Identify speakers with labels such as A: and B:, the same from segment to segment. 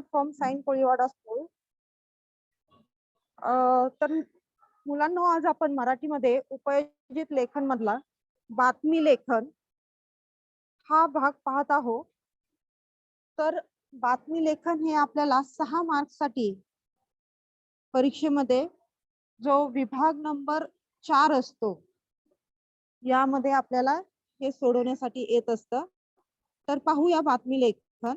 A: From sign Koliwada school. तर मुलांनो, आज आपण मराठीमध्ये उपयोजित लेखन मधला बातमी लेखन हा भाग पाहत आहोत. तर बातमी लेखन हे आपल्याला 6 मार्क्ससाठी परीक्षेमध्ये जो विभाग नंबर 4 असतो यामध्ये आपल्याला हे सोडवण्यासाठी येत असतं. तर पाहूया बातमी लेखन.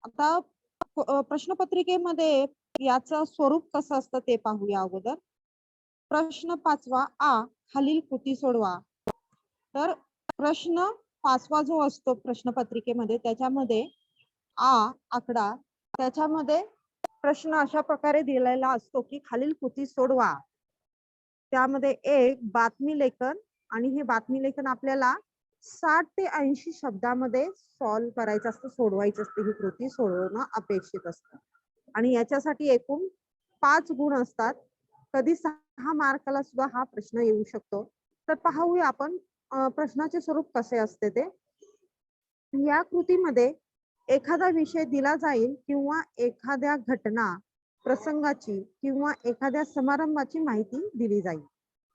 A: आता प्रश्नपत्रिकेमध्ये याचं स्वरूप कसं असतं ते पाहूया अगोदर. प्रश्न 5वा आ, खालील कृती सोडवा. तर प्रश्न 5वा जो असतो प्रश्नपत्रिकेमध्ये त्याच्यामध्ये आ आकडा, त्याच्यामध्ये प्रश्न अशा प्रकारे दिलेला असतो की खालील कृती सोडवा. त्यामध्ये एक बातमी लेखन, आणि हे बातमी लेखन आपल्याला 60 ते 80 शब्दामध्ये सॉल्व्ह करायचं असतं, सोडवायचं असतं. ही कृती सोडवणं अपेक्षित असतं आणि याच्यासाठी एकूण 5 गुण असतात. कधी 6 मार्काला सुद्धा हा प्रश्न येऊ शकतो. तर पाहूया आपण प्रश्नाचे स्वरूप कसे असते ते. या कृतीमध्ये एखादा विषय दिला जाईल किंवा एखाद्या घटना, प्रसंगाची किंवा एखाद्या समारंभाची माहिती दिली जाईल.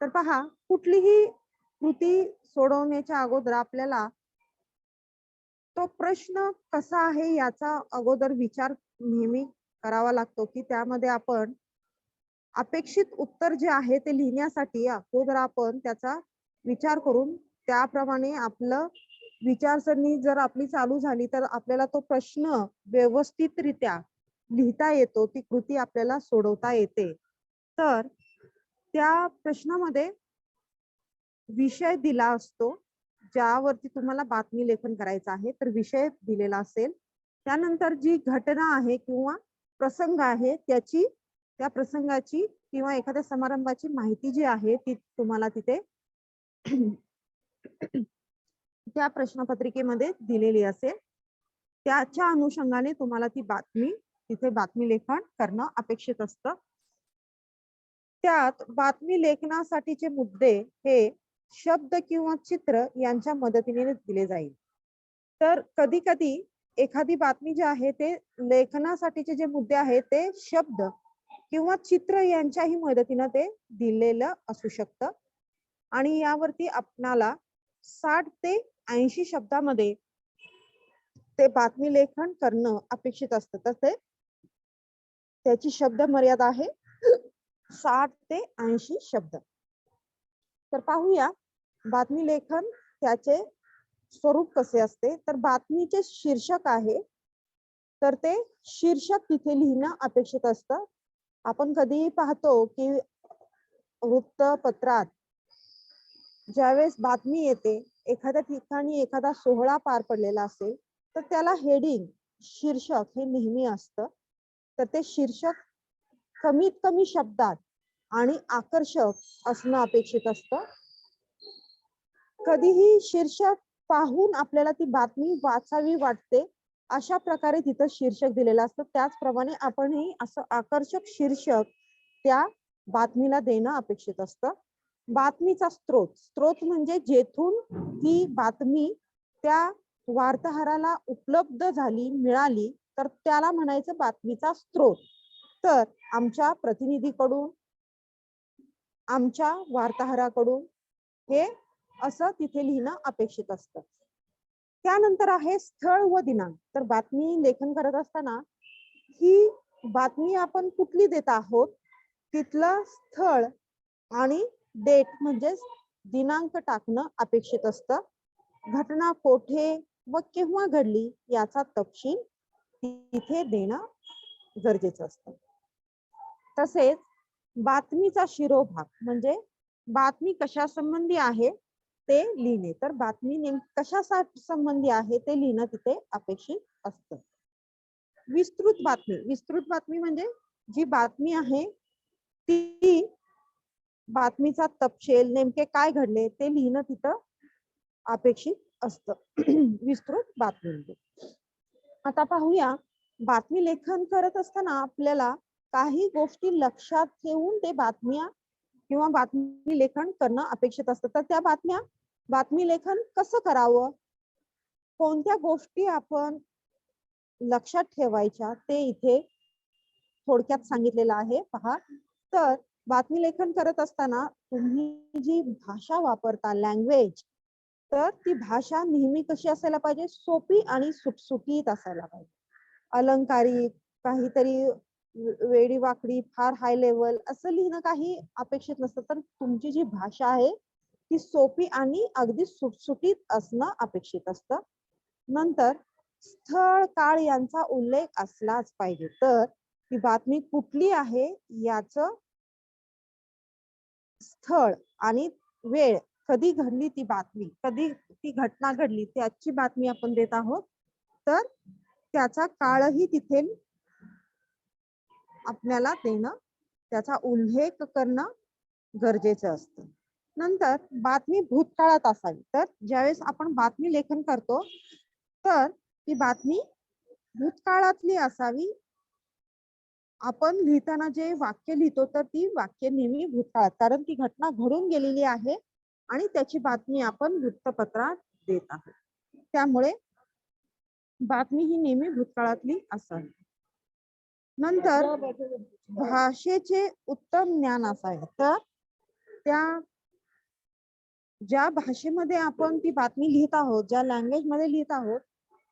A: तर पहा, कुठलीही कृती सोडवण्याच्या अगोदर आपल्याला तो प्रश्न कसा आहे याचा अगोदर विचार नेहमी करावा लागतो, की त्यामध्ये आपण अपेक्षित उत्तर जे आहे ते लिहिण्यासाठी अगोदर आपण त्याचा विचार करून त्याप्रमाणे आपलं विचारसरणी जर आपली चालू झाली तर आपल्याला तो प्रश्न व्यवस्थितरित्या लिहिता येतो, ती कृती आपल्याला सोडवता येते. तर त्या प्रश्नामध्ये विषय दिला असतो, ज्यावरती तुम्हाला बातमी लेखन करायचं आहे. तर विषय दिलेला असेल, त्यानंतर जी घटना आहे किंवा प्रसंग आहे त्याची, त्या प्रसंगाची किंवा एखाद्या समारंभाची माहिती जी आहे ती तुम्हाला तिथे त्या प्रश्नपत्रिकेमध्ये दिलेली असेल. त्याच्या अनुषंगाने तुम्हाला ती बातमी, तिथे बातमी लेखन करणं अपेक्षित असतं. त्यात बातमी लेखनासाठीचे मुद्दे हे शब्द किंवा चित्र यांच्या मदतीने दिले जाईल. तर कधी कधी एखादी बातमी जी आहे ते लेखनासाठीचे जे मुद्दे आहेत ते शब्द किंवा चित्र यांच्याही मदतीने ते दिलेलं असू शकतं. आणि यावरती आपणाला 60 ते 80 शब्दामध्ये ते बातमी लेखन करणं अपेक्षित असतं. तसे त्याची शब्द मर्यादा आहे 60 ते 80 शब्द. तर पाहूया बातमी लेखन त्याचे स्वरूप कसे असते. तर बातमीचे शीर्षक आहे, तर ते शीर्षक तिथे लिहिणं अपेक्षित असतं. आपण कधीही पाहतो की वृत्तपत्रात ज्यावेळेस बातमी येते, एखाद्या ठिकाणी एखादा सोहळा पार पडलेला असेल तर त्याला हेडिंग, शीर्षक हे नेहमी असतं. तर ते शीर्षक कमीत कमी शब्दात आणि आकर्षक असणं अपेक्षित असतं. कधीही शीर्षक पाहून आपल्याला ती बातमी वाचावी वाटते, अशा प्रकारे तिथं शीर्षक दिलेलं असतं. त्याचप्रमाणे आपणही असं आकर्षक शीर्षक त्या बातमीला देणं अपेक्षित असतं. बातमीचा स्रोत, स्रोत म्हणजे जेथून ती बातमी त्या वार्ताहराला उपलब्ध झाली, मिळाली, तर त्याला म्हणायचं बातमीचा स्रोत. तर आमच्या प्रतिनिधीकडून, आमच्या वार्ताहराकडून, हे असं तिथे लिहिणं अपेक्षित असतं. त्यानंतर आहे स्थळ व दिनांक. तर बातमी लेखन करत असताना ही बातमी आपण कुठली देत आहोत, तिथलं स्थळ आणि डेट म्हणजे दिनांक टाकणं अपेक्षित असतं. घटना कोठे व केव्हा घडली याचा तपशील तिथे देणं गरजेचं असतं. तसेच बातमीचा शिरोभाग म्हणजे बातमी कशा संबंधी आहे ते लिहिणे. तर बातमी नेमकी कशासाठी संबंधी आहे ते लिहिणं तिथे अपेक्षित असतं. विस्तृत बातमी, विस्तृत बातमी म्हणजे जी बातमी आहे ती बातमीचा तपशील, नेमके काय घडले ते लिहिणं तिथं अपेक्षित असतं. विस्तृत बातमी. आता पाहूया, बातमी लेखन करत असताना आपल्याला काही गोष्टी लक्षात ठेवून ते बातम्या किंवा बातमी लेखन करणं अपेक्षित असतं. तर त्या बातमी लेखन कसं करावं, कोणत्या गोष्टी आपण लक्षात ठेवायच्या ते इथे थोडक्यात सांगितलेलं आहे पहा. तर बातमी लेखन करत असताना तुम्ही जी भाषा वापरता लँग्वेज, तर ती भाषा नेहमी कशी असायला पाहिजे, सोपी आणि सुटसुटीत असायला पाहिजे. अलंकारिक काहीतरी वेडी वाकडी फार हाय लेवल असं लिहिणं काही अपेक्षित नसतं. तर तुमची जी भाषा आहे ती सोपी आणि अगदी सुटसुटीत असणं अपेक्षित असतं. नंतर स्थळ काळ यांचा उल्लेख असलाच पाहिजे. तर ती बातमी कुठली आहे याचं स्थळ आणि वेळ, कधी घडली ती बातमी, कधी ती घटना घडली त्याची बातमी आपण देत आहोत, तर त्याचा काळही तिथे आपल्याला देणं, त्याचा उल्लेख करणं गरजेचं असतं. नंतर बातमी भूतकाळात असावी. तर ज्यावेळेस आपण बातमी लेखन करतो तर ती बातमी भूतकाळातली असावी. आपण लिहिताना जे वाक्य लिहितो तर ती वाक्य नेहमी भूतकाळात, कारण ती घटना घडून गेलेली आहे आणि त्याची बातमी आपण वृत्तपत्रात देत आहोत. त्यामुळे बातमी ही नेहमी भूतकाळातली असावी. नंतर भाषेचे उत्तम ज्ञान असावे. तर त्या ज्या भाषेमध्ये आपण ती बातमी लिहित आहोत, ज्या लँग्वेज मध्ये लिहित आहोत,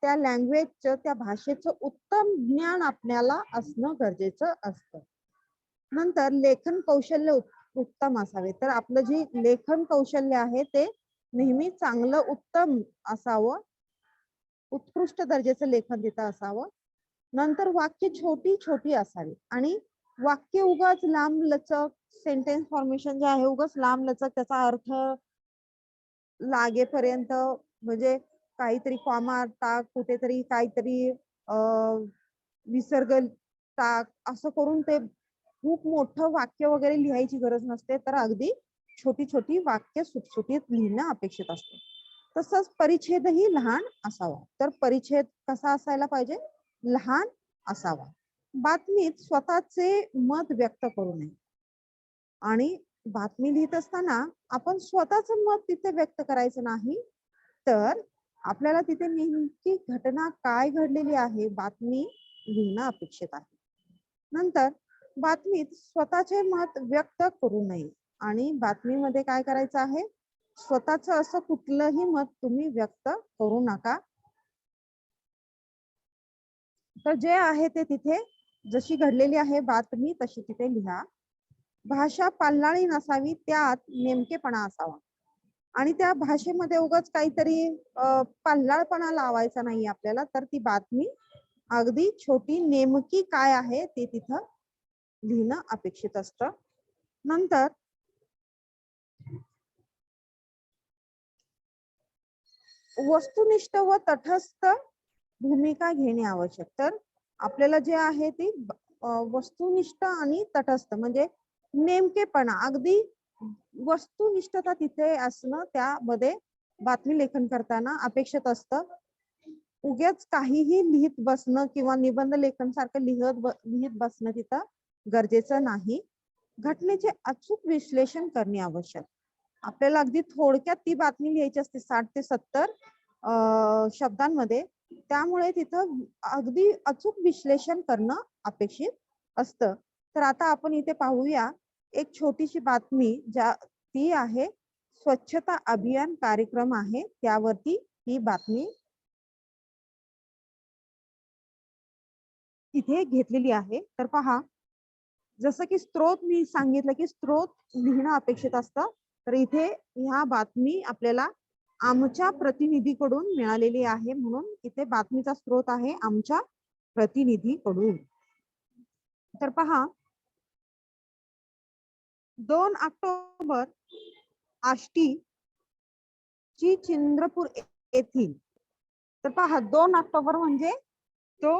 A: त्या लँग्वेजचं, त्या भाषेचं उत्तम ज्ञान आपल्याला असणं गरजेचं असतं. नंतर लेखन कौशल्य उत्तम असावे. तर आपलं जे लेखन कौशल्य आहे ते नेहमी चांगलं उत्तम असावं, उत्कृष्ट दर्जाचं लेखन तिथं असावं. नंतर वाक्य छोटी छोटी असावी आणि वाक्य उगाच लांब लचक, सेंटेन्स फॉर्मेशन जे आहे उगाच लांब लचक, त्याचा अर्थ लागेपर्यंत म्हणजे काहीतरी कॉमा टाक, कुठेतरी काहीतरी विसर्ग टाक, असं करून ते खूप मोठं वाक्य वगैरे लिहायची गरज नसते. तर अगदी छोटी छोटी वाक्य सुटसुटीत लिहिणं अपेक्षित असतं. तसंच परिच्छेदही लहान असावा. तर परिच्छेद कसा असायला पाहिजे, लहान असावा. बातमीत स्वतःचे मत व्यक्त करू नये. आणि बातमी लिहित असताना आपण स्वतःच मत तिथे व्यक्त करायचं नाही, तर आपल्याला तिथे नेमकी घटना काय घडलेली आहे बातमी लिहिणं अपेक्षित आहे. नंतर बातमीत स्वतःचे मत व्यक्त करू नये आणि बातमीमध्ये काय करायचं आहे, स्वतःच असं कुठलंही मत तुम्ही व्यक्त करू नका. तर जे आहे ते तिथे जशी घडलेली आहे बातमी तशी तिथे लिहा. भाषा पाल्लाळी नसावी, त्यात नेमकेपणा असावा. आणि त्या भाषेमध्ये उगाच काहीतरी पाल्लाळपणा लावायचा नाही आपल्याला. तर ती बातमी अगदी छोटी नेमकी काय आहे ते तिथं लिहिणं अपेक्षित असतं. नंतर वस्तुनिष्ठ व तटस्थ भूमिका घेणे आवश्यक. तर आपल्याला जे आहे ती वस्तुनिष्ठ आणि तटस्थ म्हणजे नेमकेपणा, अगदी वस्तुनिष्ठता तिथे असणं त्यामध्ये बातमी लेखन करताना अपेक्षित असतं. उगाच काहीही लिहित बसणं किंवा निबंध लेखन सारखं लिहित बसणं तिथं गरजेचं नाही. घटनेचे अचूक विश्लेषण करणे आवश्यक. आपल्याला अगदी थोडक्यात ती बातमी लिहायची असते 60 ते 70 शब्दांमध्ये. त्यामुळे तिथं अगदी अचूक विश्लेषण करणं अपेक्षित असतं. तर आता आपण इथे पाहूया एक छोटीशी बातमी, ज्या ती आहे स्वच्छता अभियान कार्यक्रम आहे त्यावरती ही बातमी इथे घेतलेली आहे. तर पहा, जसं की स्त्रोत मी सांगितलं की स्त्रोत लिहिणं अपेक्षित असतं. तर इथे ह्या बातमी आपल्याला आमच्या प्रतिनिधीकडून मिळालेली आहे, म्हणून इथे बातमीचा स्त्रोत आहे आमच्या प्रतिनिधीकडून. तर पहा, 2 ऑक्टोबर आष्टी ची चंद्रपूर येथील. तर पहा 2 ऑक्टोबर म्हणजे तो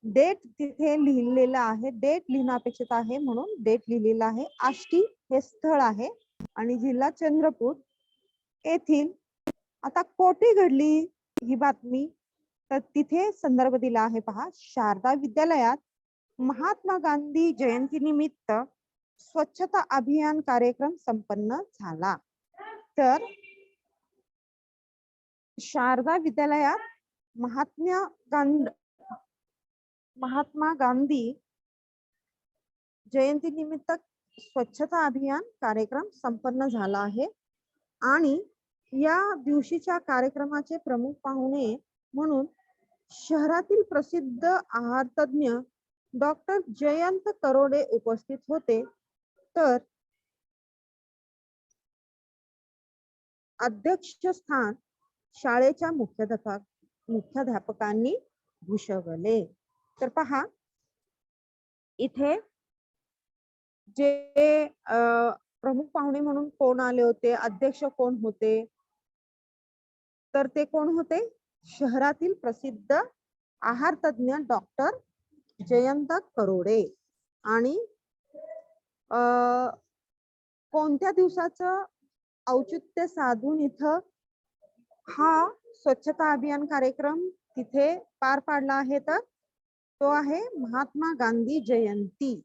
A: डेट तिथे लिहिलेला आहे, डेट लिहिणं अपेक्षित आहे म्हणून डेट लिहिलेला आहे. आष्टी हे स्थळ आहे आणि जिल्हा चंद्रपूर येथील. आता कोठे घडली ही बातमी, तर तिथे संदर्भ दिला आहे पहा, शारदा विद्यालयात महात्मा गांधी जयंती निमित्त स्वच्छता अभियान कार्यक्रम संपन्न झाला. तर शारदा विद्यालयात महात्मा महात्मा गांधी जयंती निमित्त स्वच्छता अभियान कार्यक्रम संपन्न झाला आहे आणि या दिवशीच्या कार्यक्रमाचे प्रमुख पाहुणे म्हणून शहरातील प्रसिद्ध आहार तज्ञ डॉक्टर जयंत करोडे उपस्थित होते. तर अध्यक्षस्थान शाळेच्या मुख्याध्यापकांनी भूषवले. तर पहा इथे जे प्रमुख पाहुणे म्हणून कोण आले होते, अध्यक्ष कोण होते, तर ते कोण होते, शहरातील प्रसिद्ध आहार तज्ञ डॉक्टर जयंत करोडे. आणि कोणत्या दिवसाचं औचित्य साधून इथं हा स्वच्छता अभियान कार्यक्रम तिथे पार पाडला आहे, तर तो आहे महात्मा गांधी जयंती.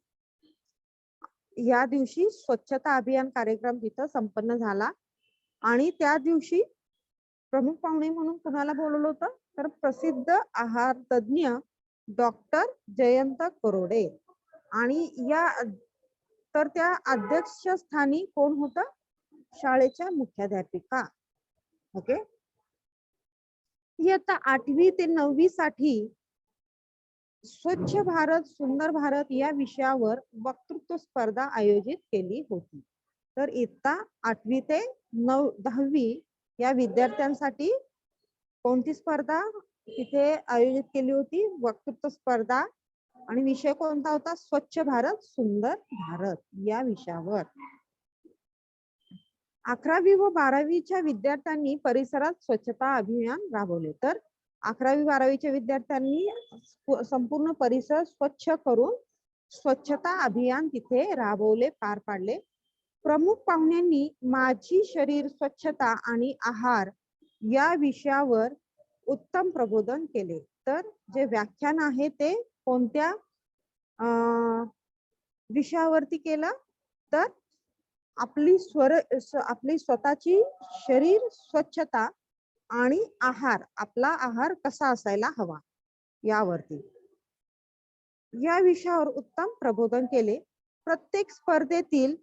A: या दिवशी स्वच्छता अभियान कार्यक्रम तिथं संपन्न झाला आणि त्या दिवशी प्रमुख पाहुणे म्हणून कुणाला बोलवलं होतं, तर प्रसिद्ध आहार तज्ञ डॉक्टर जयंत करोडे. आणि तर त्या अध्यक्षस्थानी कोण होतं, शाळेच्या मुख्याध्यापिका. ओके. इयत्ता 8वी ते 9वी साठी स्वच्छ भारत सुंदर भारत या विषयावर वक्तृत्व स्पर्धा आयोजित केली होती. तर इयत्ता 8वी ते 10वी या विद्यार्थ्यांसाठी कोणती स्पर्धा तिथे आयोजित केली होती, वक्तृत्व स्पर्धा. आणि विषय कोणता होता, स्वच्छ भारत सुंदर भारत या विषयावर. 11वी व 12वीच्या विद्यार्थ्यांनी परिसरात स्वच्छता अभियान राबवले. तर 11वी 12वीच्या विद्यार्थ्यांनी संपूर्ण परिसर स्वच्छ करून स्वच्छता अभियान तिथे राबवले, पार पाडले. प्रमुख पाहुण्यांनी माझी शरीर स्वच्छता आणि आहार या विषयावर उत्तम प्रबोधन केले. तर जे व्याख्यान आहे ते कोणत्या विषयावरती केलं, तर आपली स्वतःची शरीर स्वच्छता आणि आहार, आपला आहार कसा असायला हवा यावरती, या विषयावर उत्तम प्रबोधन केले. प्रत्येक स्पर्धेतील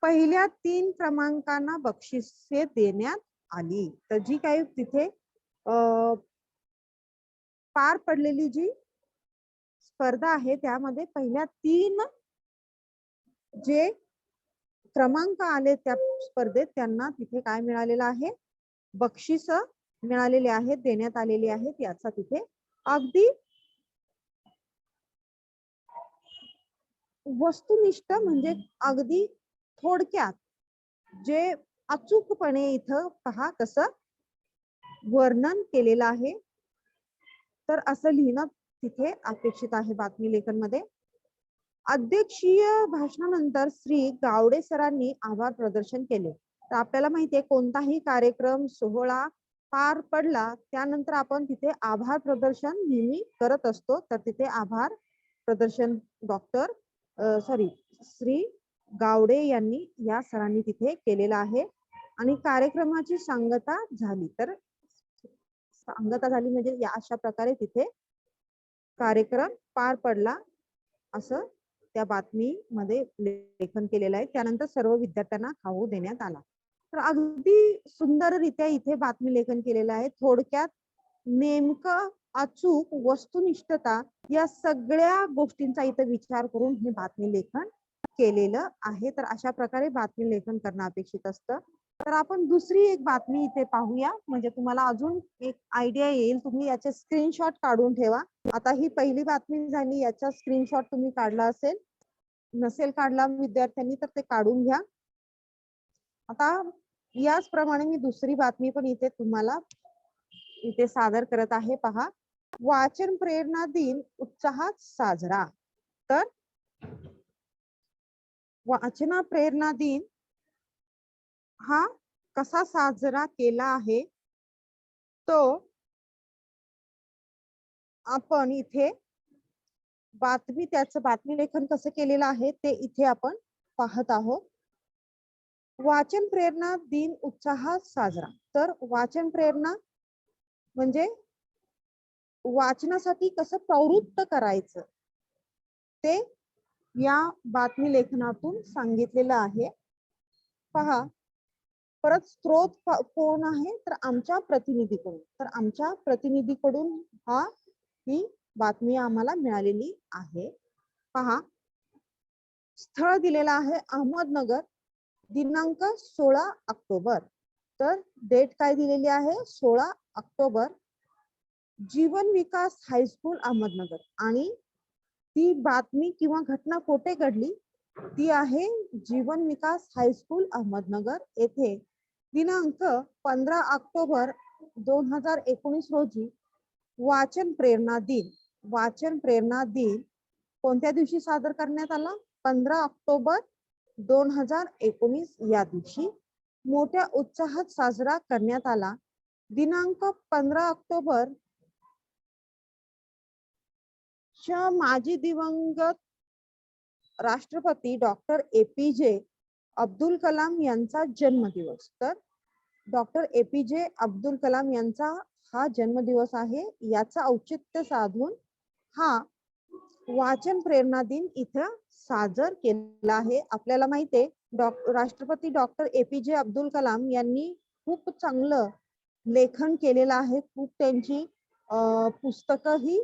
A: पहिल्या 3 क्रमांकांना बक्षिसे देण्यात आली. तर जी काही तिथे पार पडलेली जी स्पर्धा आहे त्यामध्ये पहिल्या 3 जे क्रमांक आले त्या स्पर्धेत त्यांना तिथे काय मिळालेलं आहे, बक्षीस मिळालेले आहेत, देण्यात आलेली आहेत. याचा तिथे अगदी वस्तुनिष्ठ म्हणजे अगदी थोडक्यात जे अचूकपणे इथं पहा कसं वर्णन केलेलं आहे. तर असं लिहिणं तिथे अपेक्षित आहे बातमी लेखन मध्ये. अध्यक्षीय भाषणानंतर श्री गावडे सरांनी आभार प्रदर्शन केले. तर आपल्याला माहितीये कोणताही कार्यक्रम सोहळा पार पडला त्यानंतर आपण तिथे आभार प्रदर्शन नेहमी करत असतो. तर तिथे आभार प्रदर्शन श्री गावडे यांनी या सरांनी तिथे केलेला आहे. आणि कार्यक्रमाची सांगता झाली. तर सांगता झाली म्हणजे या अशा प्रकारे तिथे कार्यक्रम पार पडला असं त्या बातमीमध्ये लेखन केलेलं आहे. त्यानंतर सर्व विद्यार्थ्यांना खाऊ देण्यात आला. तर अगदी सुंदररित्या इथे बातमी लेखन केलेलं आहे. थोडक्यात नेमकं अचूक वस्तुनिष्ठता या सगळ्या गोष्टींचा इथे विचार करून हे बातमी लेखन केलेलं आहे. तर अशा प्रकारे बातमी लेखन करणं अपेक्षित असतं. तर आपण दुसरी एक बातमी इथे पाहूया म्हणजे तुम्हाला अजून एक आयडिया येईल. तुम्ही याचे स्क्रीनशॉट काढून ठेवा. आता ही पहिली बातमी झाली, याचा स्क्रीनशॉट तुम्ही काढला असेल, नसेल काढला विद्यार्थ्यांनी तर ते काढून घ्या. आता याचप्रमाणे मी दुसरी बातमी पण इथे तुम्हाला इथे सादर करत आहे. पहा, वाचन प्रेरणा दिन उत्साहात साजरा. तर वाचन प्रेरणा दिन हा कसा साजरा केला आहे तो आपण इथे त्याचं बातमी लेखन कसं केलेलं आहे ते इथे आपण पाहत आहोत. वाचन प्रेरणा दिन उत्साहात साजरा. तर वाचन प्रेरणा म्हणजे वाचनासाठी कसं प्रवृत्त करायचं ते या बातमी लेखनातून सांगितलेलं आहे. पहा, परत स्त्रोत कोण आहे तर आमच्या प्रतिनिधीकडून. तर आमच्या प्रतिनिधीकडून ही बातमी आम्हाला मिळालेली आहे. पहा, स्थळ दिलेलं आहे अहमदनगर, दिनांक 16 ऑक्टोबर. तर डेट काय दिलेली आहे 16 ऑक्टोबर. जीवन विकास हायस्कूल अहमदनगर. आणि ती बातमी किंवा घटना कोठे घडली ती आहे जीवन विकास हायस्कूल अहमदनगर येथे दिनांक 15 ऑक्टोबर 2019 रोजी वाचन प्रेरणा दिन. वाचन प्रेरणा दिन कोणत्या दिवशी सादर करण्यात आला 15 ऑक्टोबर 2019 या दिवशी मोठ्या उत्साहात साजरा करण्यात आला. दिनांक 15 ऑक्टोबर माजी दिवंगत राष्ट्रपती डॉक्टर APJ अब्दुल कलाम यांचा जन्मदिवस. तर डॉक्टर APJ अब्दुल कलाम यांचा हा जन्मदिवस आहे. याचा औचित्य साधून हा वाचन प्रेरणा दिन इथं साजर केला आहे. आपल्याला माहिती आहे राष्ट्रपती डॉक्टर APJ अब्दुल कलाम यांनी खूप चांगलं लेखन केलेलं आहे. खूप त्यांची पुस्तकं ही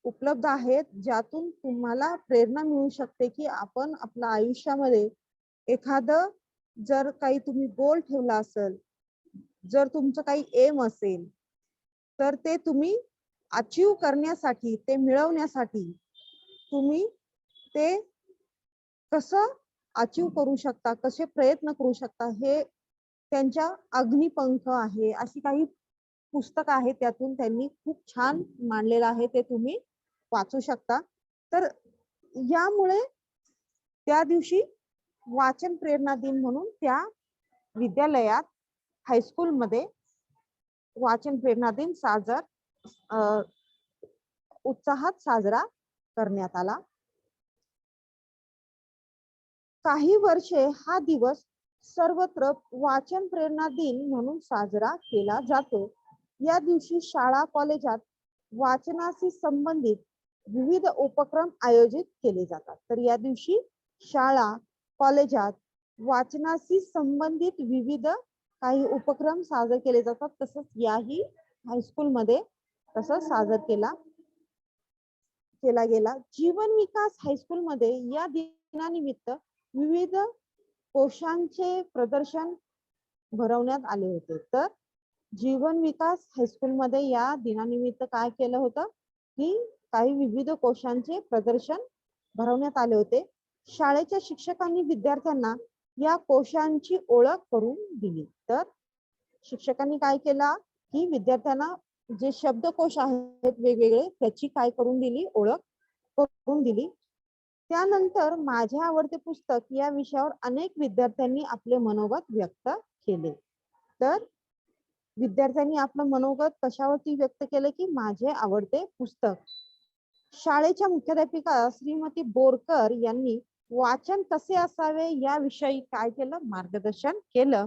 A: उपलब्ध आहेत ज्यातून तुम्हाला प्रेरणा मिळू शकते की आपण आपल्या आयुष्यामध्ये एखादं जर काही तुम्ही गोल ठेवला असेल, जर तुमचं काही एम असेल तर ते तुम्ही अचीव करण्यासाठी, ते मिळवण्यासाठी तुम्ही ते कसं अचीव करू शकता, कसे प्रयत्न करू शकता, हे त्यांच्या अग्निपंख आहे अशी काही पुस्तक आहे. त्यातून त्यांनी खूप छान मांडलेलं आहे, ते तुम्ही वाचू शकता. तर यामुळे त्या दिवशी वाचन प्रेरणा दिन म्हणून त्या विद्यालयात हायस्कूल मध्ये वाचन प्रेरणा दिन उत्साहात साजरा करण्यात आला. काही वर्षे हा दिवस सर्वत्र वाचन प्रेरणा दिन म्हणून साजरा केला जातो. या दिवशी शाळा कॉलेजात वाचनाशी संबंधित विविध उपक्रम आयोजित केले जातात. तर या दिवशी शाळा कॉलेजात वाचनाशी संबंधित विविध काही उपक्रम साजरे केले जातात. तसंच याही हायस्कूल मध्ये तसं साजर केला गेला. जीवन विकास हायस्कूल मध्ये या दिनानिमित्त विविध कोशांचे प्रदर्शन भरवण्यात आले होते. तर जीवन विकास हायस्कूल मध्ये या दिनानिमित्त काय केलं होतं की काही विविध कोशांचे प्रदर्शन भरवण्यात आले होते. शाळेच्या शिक्षकांनी विद्यार्थ्यांना या कोशांची ओळख करून दिली. तर शिक्षकांनी काय केलं की विद्यार्थ्यांना जे शब्दकोश आहेत वेगवेगळे त्याची काय करून दिली, ओळख करून दिली. त्यानंतर माझे आवडते पुस्तक या विषयावर अनेक विद्यार्थ्यांनी आपले मनोगत व्यक्त केले. तर विद्यार्थ्यांनी आपलं मनोगत कशावरती व्यक्त केले की माझे आवडते पुस्तक. शाळेच्या मुख्याध्यापिका श्रीमती बोरकर यांनी वाचन कसे असावे याविषयी काय केलं, मार्गदर्शन केलं.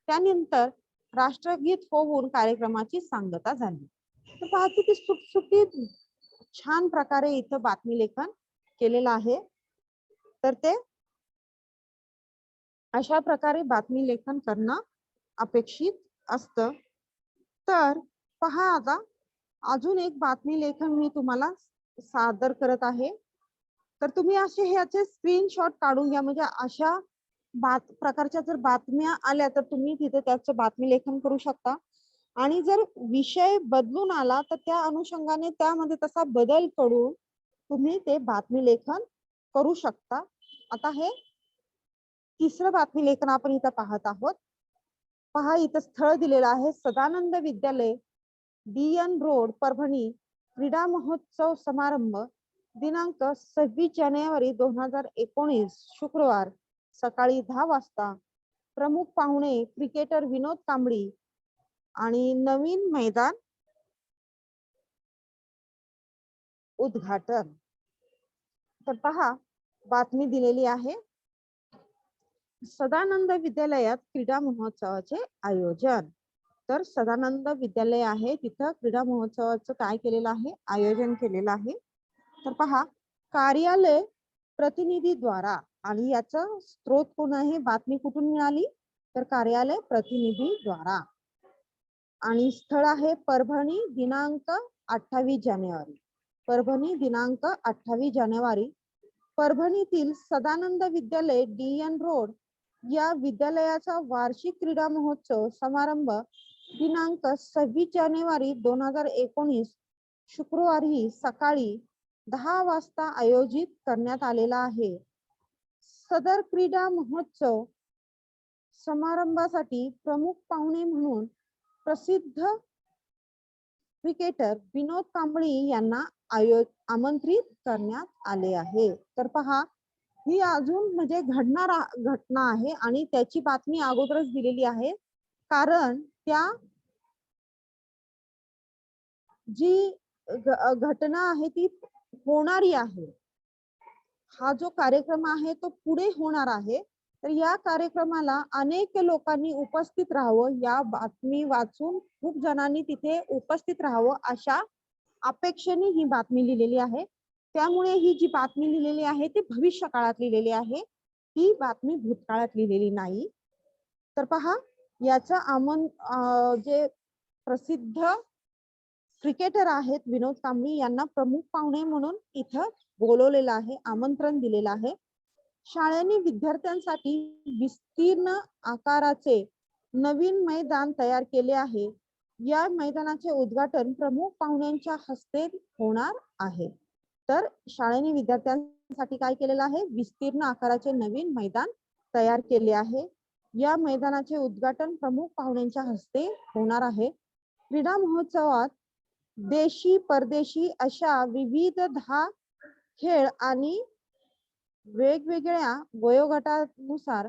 A: त्यानंतर राष्ट्रगीत होऊन कार्यक्रमाची सांगता झाली. तर पहा किती सुटसुटीत छान प्रकारे इथं बातमी लेखन केलेलं आहे. तर ते अशा प्रकारे बातमी लेखन करणं अपेक्षित असतं. तर पहा आता अजून एक बातमी लेखन मी तुम्हाला सादर करत आहे. तर तुम्ही असे ह्याचे स्क्रीनशॉट काढून घ्या. म्हणजे अशा प्रकारच्या जर बातम्या आल्या तर तुम्ही तिथे त्याचं बातमी लेखन करू शकता. आणि जर विषय बदलून आला तर त्या अनुषंगाने त्यामध्ये तसा बदल करून तुम्ही ते बातमी लेखन करू शकता. आता हे तिसरं बातमी लेखन आपण इथं पाहत आहोत. पहा इथं स्थळ दिलेलं आहे सदानंद विद्यालय, DN रोड, परभणी. क्रीडा महोत्सव समारंभ दिनांक 26 जानेवारी 2019 शुक्रवार सकाळी 10 वाजता. प्रमुख पाहुणे क्रिकेटर विनोद कांबळी आणि नवीन मैदान उद्घाटन. तर पहा बातमी दिलेली आहे सदानंद विद्यालयात क्रीडा महोत्सवाचे आयोजन. तर सदानंद विद्यालय आहे तिथं क्रीडा महोत्सवाचं काय केलेलं आहे, आयोजन केलेलं आहे. तर पहा, कार्यालय प्रतिनिधीद्वारा, आणि याचा स्रोत कोण आहे, बातमी कुठून मिळाली, तर कार्यालय प्रतिनिधीद्वारा. आणि स्थळ आहे परभणी, दिनांक 28 जानेवारी. परभणी दिनांक 28 जानेवारी. परभणीतील सदानंद विद्यालय DN रोड या विद्यालयाचा वार्षिक क्रीडा महोत्सव समारंभ दिनांक 26 जानेवारी 2019 शुक्रवारी सकाळी 10 वाजता आयोजित करण्यात आलेला आहे. सदर क्रीडा महोत्सव समारंभासाठी प्रमुख पाहुणे म्हणून प्रसिद्ध क्रिकेटर विनोद कांबळी यांना आमंत्रित करण्यात आले आहे. तर पहा, ही अजून म्हणजे घडणारा घटना आहे आणि त्याची बातमी अगोदरच दिलेली आहे, कारण त्या जी घटना आहे ती होणारी आहे. हा जो कार्यक्रम आहे तो पुढे होणार आहे. तर या कार्यक्रमाला अनेक लोकांनी उपस्थित राहावं, या बातमी वाचून खूप जणांनी तिथे उपस्थित राहावं अशा अपेक्षेने ही बातमी लिहिलेली आहे. त्यामुळे ही जी बातमी लिहिलेली आहे ती भविष्य काळात लिहिलेली आहे, ही बातमी भूतकाळात लिहिलेली नाही. तर पहा, याचा जे प्रसिद्ध क्रिकेटर आहेत विनोद कांबळी यांना प्रमुख पाहुणे म्हणून इथं बोलवलेलं आहे, आमंत्रण दिलेलं आहे. शाळेने विद्यार्थ्यांसाठी विस्तीर्ण आकाराचे नवीन मैदान तयार केले आहे. या मैदानाचे उद्घाटन प्रमुख पाहुण्यांच्या हस्ते होणार आहे. तर शाळेने विद्यार्थ्यांसाठी काय केलेलं आहे, विस्तीर्ण आकाराचे नवीन मैदान तयार केले आहे. या मैदानाचे उद्घाटन प्रमुख पाहुण्यांच्या हस्ते होणार आहे. क्रीडा महोत्सवात देशी परदेशी अशा विविध 10 खेळ आणि वेगवेगळ्या वयोगटानुसार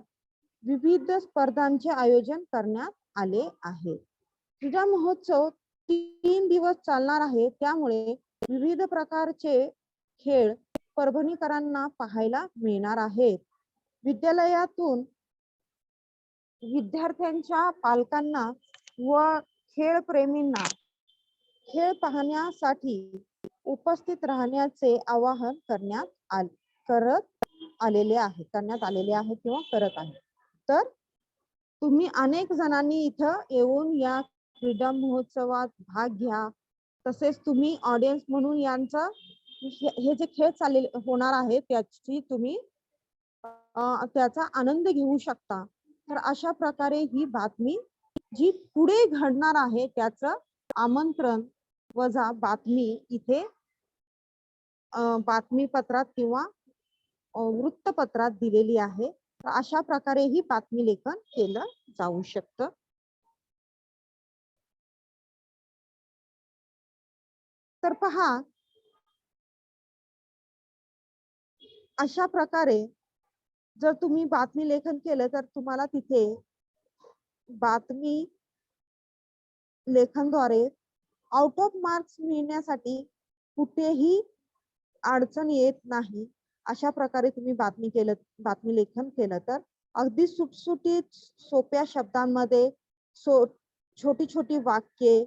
A: विविध स्पर्धांचे आयोजन करण्यात आले आहे. क्रीडा महोत्सव 3 दिवस चालणार आहे, त्यामुळे विविध प्रकारचे खेळ परभणीकरांना पाहायला मिळणार आहेत. विद्यालयातून विद्यार्थ्यांच्या पालकांना व खेळप्रेमींना खेळ पाहण्यासाठी उपस्थित राहण्याचे आवाहन करण्यात आलेले आहे किंवा करत आहे. तर तुम्ही अनेक जणांनी इथं येऊन या क्रीडा महोत्सवात भाग घ्या. तसेच तुम्ही ऑडियन्स म्हणून यांचा हे जे खेळ होणार आहे त्याची तुम्ही त्याचा आनंद घेऊ शकता. तर अशा प्रकारे ही बातमी जी पुढे घडणार आहे त्याचं आमंत्रण वजा बातमी इथे बातमीपत्रात किंवा वृत्तपत्रात दिलेली आहे. तर अशा प्रकारे ही बातमी लेखन केलं जाऊ शकतं. तर पहा, अशा प्रकारे जर तुम्ही बातमी लेखन केलं तर तुम्हाला तिथे बातमी लेखनद्वारे आउट ऑफ मार्क्स मिळण्यासाठी कुठेही अडचण येत नाही. अशा प्रकारे तुम्ही बातमी लेखन केलं तर अगदी सुटसुटीत सोप्या शब्दांमध्ये छोटी छोटी वाक्ये,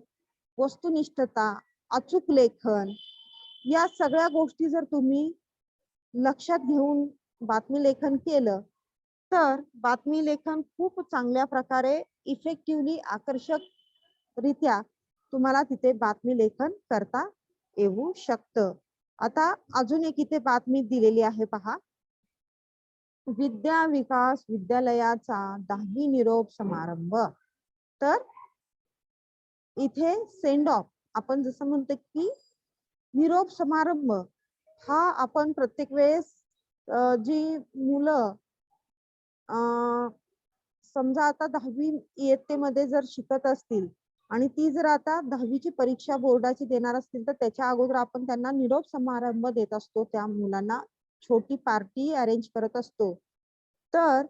A: वस्तुनिष्ठता, अचूक लेखन, या सगळ्या गोष्टी जर तुम्ही लक्षात घेऊन बातमी लेखन केलं तर बातमी लेखन खूप चांगल्या प्रकारे इफेक्टिव्हली आकर्षक रित्या तुम्हाला तिथे बातमी लेखन करता येऊ शकतं. आता अजून एक इथे बातमी दिलेली आहे पहा. विद्या विकास विद्यालयाचा 10वी निरोप समारंभ. तर इथे सेंड ऑफ, आपण जसं म्हणतो की निरोप समारंभ हा आपण प्रत्येक वेळेस जी मुलं समजा आता 10वी इयत्तेमध्ये जर शिकत असतील आणि ती जर आता 10वीची परीक्षा बोर्डाची देणार असतील तर त्याच्या अगोदर आपण त्यांना निरोप समारंभ देत असतो. त्या मुलांना छोटी पार्टी अरेंज करत असतो. तर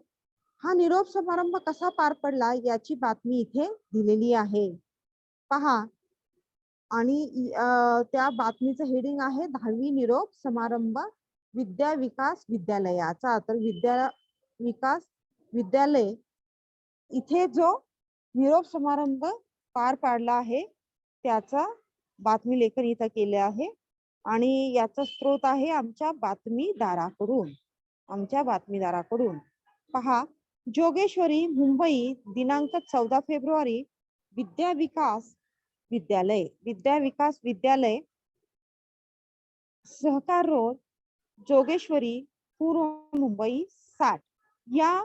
A: हा निरोप समारंभ कसा पार पडला याची बातमी इथे दिलेली आहे पहा. आणि त्या बातमीचं हेडिंग आहे 10वी निरोप समारंभ विद्या विकास विद्यालयाचा. तर विद्या विकास विद्यालय इथे जो निरोप समारंभ पार पाडला आहे त्याचा बातमी लेखन इथं केले आहे आणि याचा स्रोत आहे आमच्या बातमीदाराकडून. पहा, जोगेश्वरी मुंबई दिनांक 14 फेब्रुवारी विद्या विकास विद्यालय सहकार रोड जोगेश्वरी पूर्व मुंबई 60 या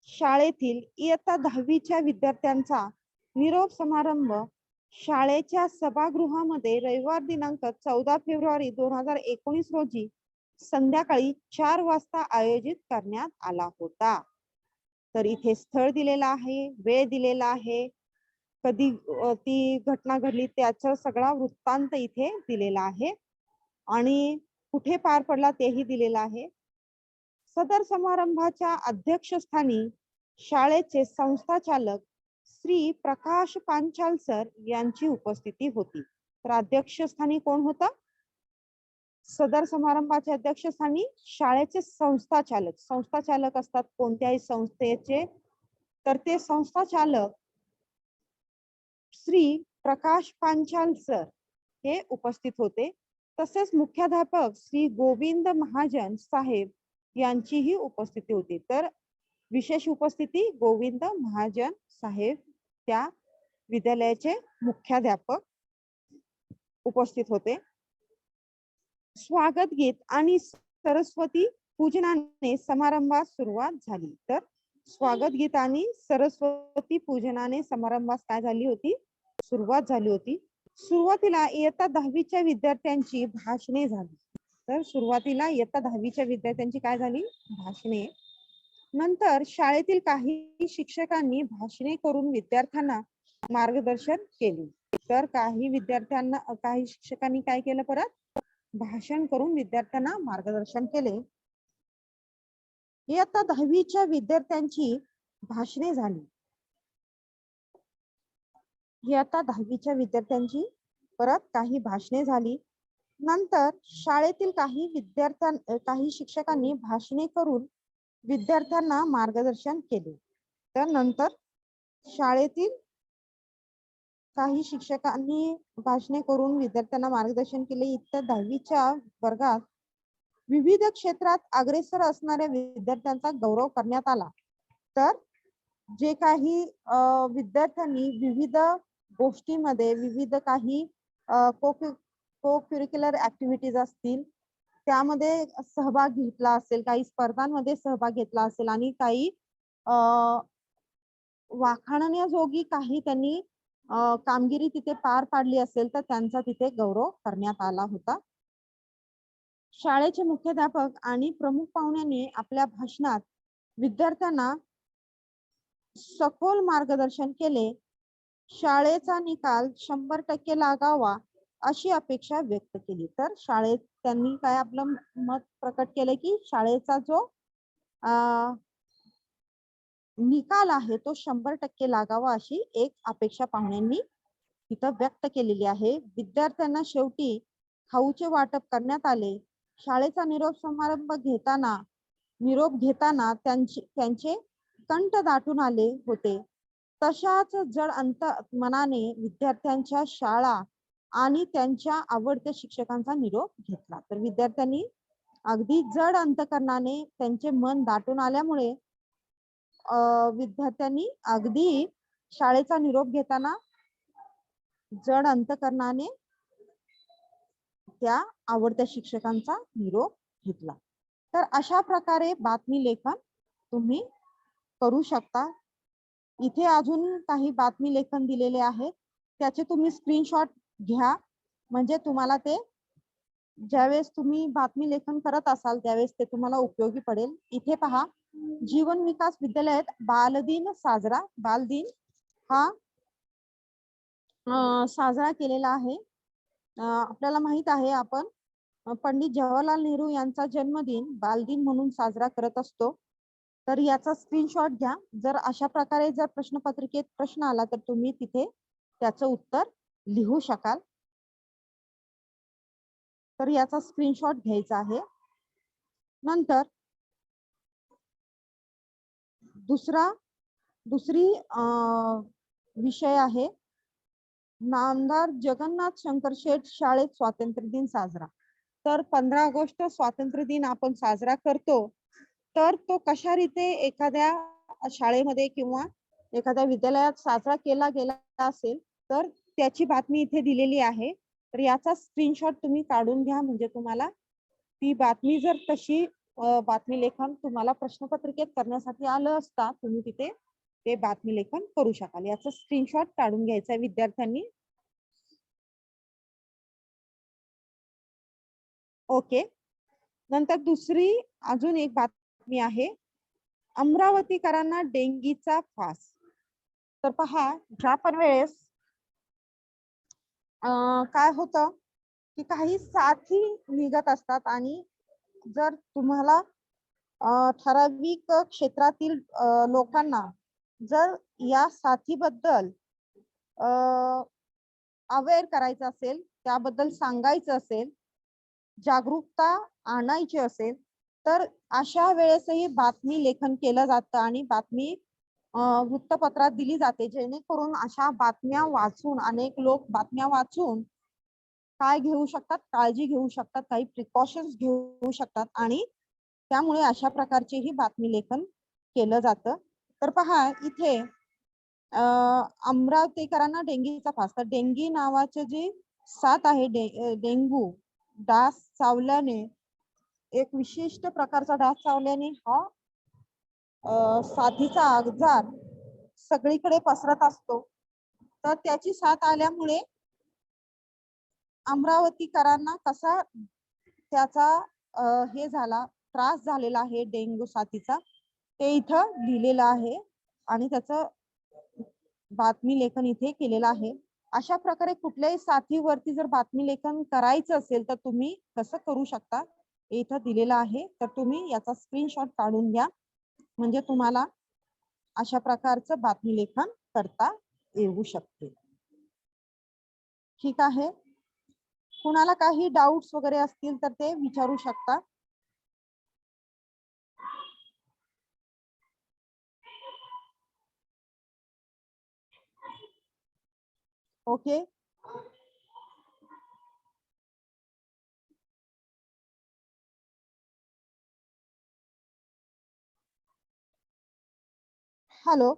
A: शाळेतील इयत्ता 10वीच्या विद्यार्थ्यांचा निरोप समारंभ शाळेच्या सभागृहामध्ये रविवार दिनांक 14 फेब्रुवारी 2019 रोजी संध्याकाळी 4 वाजता आयोजित करण्यात आला होता. तर इथे स्थळ दिलेला आहे, वेळ दिलेला आहे, कधी ती घटना घडली त्याचा सगळा वृत्तांत इथे दिलेला आहे आणि कुठे पार पडला तेही दिलेलं आहे. सदर समारंभाच्या अध्यक्षस्थानी शाळेचे संस्थाचालक श्री प्रकाश पांचाल सर यांची उपस्थिती होती. तर अध्यक्षस्थानी कोण होतं? सदर समारंभाच्या अध्यक्षस्थानी शाळेचे संस्थाचालक असतात कोणत्याही संस्थेचे, तर ते संस्थाचालक श्री प्रकाश पांचाल सर हे उपस्थित होते. तसेच मुख्याध्यापक श्री गोविंद महाजन साहेब यांचीही उपस्थिती होती. तर विशेष उपस्थिती गोविंद महाजन साहेब त्या विद्यालयाचे मुख्याध्यापक उपस्थित होते. स्वागत गीत आणि सरस्वती पूजनाने समारंभास सुरुवात झाली. तर स्वागत गीत आणि सरस्वती पूजनाने समारंभास काय झाली होती? सुरुवात झाली होती. सुरुवातीला इयत्ता 10वीच्या विद्यार्थ्यांची भाषणे झाली. तर सुरुवातीला इयत्ता 10वीच्या विद्यार्थ्यांची काय झाली? भाषणे. नंतर शाळेतील काही शिक्षकांनी भाषणे करून विद्यार्थ्यांना मार्गदर्शन केले. तर काही शिक्षकांनी काय केलं? परत भाषण करून विद्यार्थ्यांना मार्गदर्शन केले. इयत्ता 10वीच्या विद्यार्थ्यांची भाषणे झाली. इयत्ता 10वीच्या विद्यार्थ्यांची परत काही भाषणे झाली. नंतर शाळेतील काही शिक्षकांनी भाषणे करून विद्यार्थ्यांना मार्गदर्शन केले. तर नंतर शाळेतील काही शिक्षकांनी भाषणे करून विद्यार्थ्यांना मार्गदर्शन केले. इयत्ता 10वीच्या वर्गात विविध क्षेत्रात अग्रेसर असणाऱ्या विद्यार्थ्यांचा गौरव करण्यात आला. तर जे काही विद्यार्थ्यांनी विविध गोष्टीमध्ये विविध काही को करिक्युलर ऍक्टिव्हिटीज असतील त्यामध्ये सहभाग घेतला असेल, काही स्पर्धांमध्ये सहभाग घेतला असेल आणि काही वाखाणण्याजोगी काही त्यांनी कामगिरी तिथे पार पाडली असेल तर त्यांचा तिथे गौरव करण्यात आला होता. शाळेचे मुख्याध्यापक आणि प्रमुख पाहुण्यांनी आपल्या भाषणात विद्यार्थ्यांना सखोल मार्गदर्शन केले. शाळेचा निकाल 100% लागावा अशी अपेक्षा व्यक्त केली. तर शाळेत त्यांनी काय आपलं मत प्रकट केले की शाळेचा जो निकाल आहे तो 100% लागावा अशी एक अपेक्षा पाहुण्यांनी तिथं व्यक्त केलेली आहे. विद्यार्थ्यांना शेवटी खाऊचे वाटप करण्यात आले. शाळेचा निरोप घेताना त्यांचे कंठ दाटून आले होते. तशाच जड मनाने विद्यार्थ्यांच्या शाळा आणि त्यांच्या आवडत्या शिक्षकांचा निरोप घेतला. तर विद्यार्थ्यांनी अगदी जड अंतकरणाने त्यांचे मन दाटून आल्यामुळे विद्यार्थ्यांनी अगदी शाळेचा निरोप घेताना जड अंतकरणाने त्या आवडत्या शिक्षकांचा निरोप घेतला. तर अशा प्रकारे बातमी लेखन तुम्ही करू शकता. इथे अजून काही बातमी लेखन दिलेले आहे त्याचे तुम्ही स्क्रीनशॉट घ्या म्हणजे तुम्हाला ते ज्यावेळेस तुम्ही बातमी लेखन करत असाल त्यावेळेस ते तुम्हाला उपयोगी पडेल. इथे पहा, जीवन विकास विद्यालयात बालदिन हा साजरा केलेला आहे. आपल्याला माहित आहे आपण पंडित जवाहरलाल नेहरू यांचा जन्मदिन बालदिन म्हणून साजरा करत असतो. तर याचा स्क्रीनशॉट घ्या. जर अशा प्रकारे जर प्रश्नपत्रिकेत प्रश्न आला तर तुम्ही तिथे त्याचं उत्तर लिहू शकाल. तर याचा स्क्रीनशॉट घ्यायचा आहे. नंतर दुसरी विषय आहे नामदार जगन्नाथ शंकर शेठ शाळेत स्वातंत्र्य दिन साजरा. तर 15 ऑगस्ट स्वातंत्र्य दिन आपण साजरा करतो, तर तो कशा रीते एखाद्या शाळेमध्ये किंवा एखाद्या विद्यालयात साजरा केला गेला असेल, तर त्याची बातमी इथे दिलेली आहे. तर याचा स्क्रीनशॉट तुम्ही काढून घ्या, म्हणजे तुम्हाला ती बातमी जर तशी बातमी लेखन तुम्हाला प्रश्नपत्रिकेत करण्यासाठी आलं असता, तुम्ही तिथे ते बातमी लेखन करू शकाल. याचा स्क्रीनशॉट काढून घ्यायचा विद्यार्थ्यांनी. ओके. नंतर दुसरी अजून एक बातमी आहे, अमरावतीकरांना डेंगीचा फास. तर पहा, ज्या पण वेळेस काय होतं की काही साथी निघत असतात आणि जर तुम्हाला ठराविक क्षेत्रातील लोकांना जर या साथीबद्दल अवेअर करायचं असेल, त्याबद्दल सांगायचं असेल, जागरूकता आणायची असेल, तर अशा वेळेसही बातमी लेखन केलं जातं आणि बातमी वृत्तपत्रात दिली जाते, जेणेकरून अशा बातम्या वाचून अनेक लोक बातम्या वाचून काय घेऊ शकतात, काळजी घेऊ शकतात, काही प्रिकॉशन्स घेऊ शकतात आणि त्यामुळे अशा प्रकारचे ही बातमी लेखन केलं जातं. तर पहा इथे अमरावतीकरांना डेंगीचा फास. तर डेंगी नावाचे जी साथ आहे, डेंगू डास चावल्याने, एक विशिष्ट प्रकारचा डास चावल्याने हा साथीचा आजार सगळीकडे पसरत असतो. तर त्याची साथ आल्यामुळे अमरावतीकरांना कसा त्याचा हे झाला, त्रास झालेला आहे डेंग्यू साथीचा, ते इथं लिहिलेलं आहे आणि त्याचं बातमी लेखन इथे केलेलं आहे. अशा प्रकारे कुठल्याही साथीवरती जर बातमी लेखन करायचं असेल तर तुम्ही कसं करू शकता, इथं दिलेलं आहे. तर तुम्ही याचा स्क्रीनशॉट काढून घ्या, म्हणजे तुम्हाला अशा प्रकारचं बातमी लेखन करता येऊ शकते. ठीक आहे. कुणाला काही डाऊट्स वगैरे असतील तर ते विचारू शकता. ओके. हॅलो.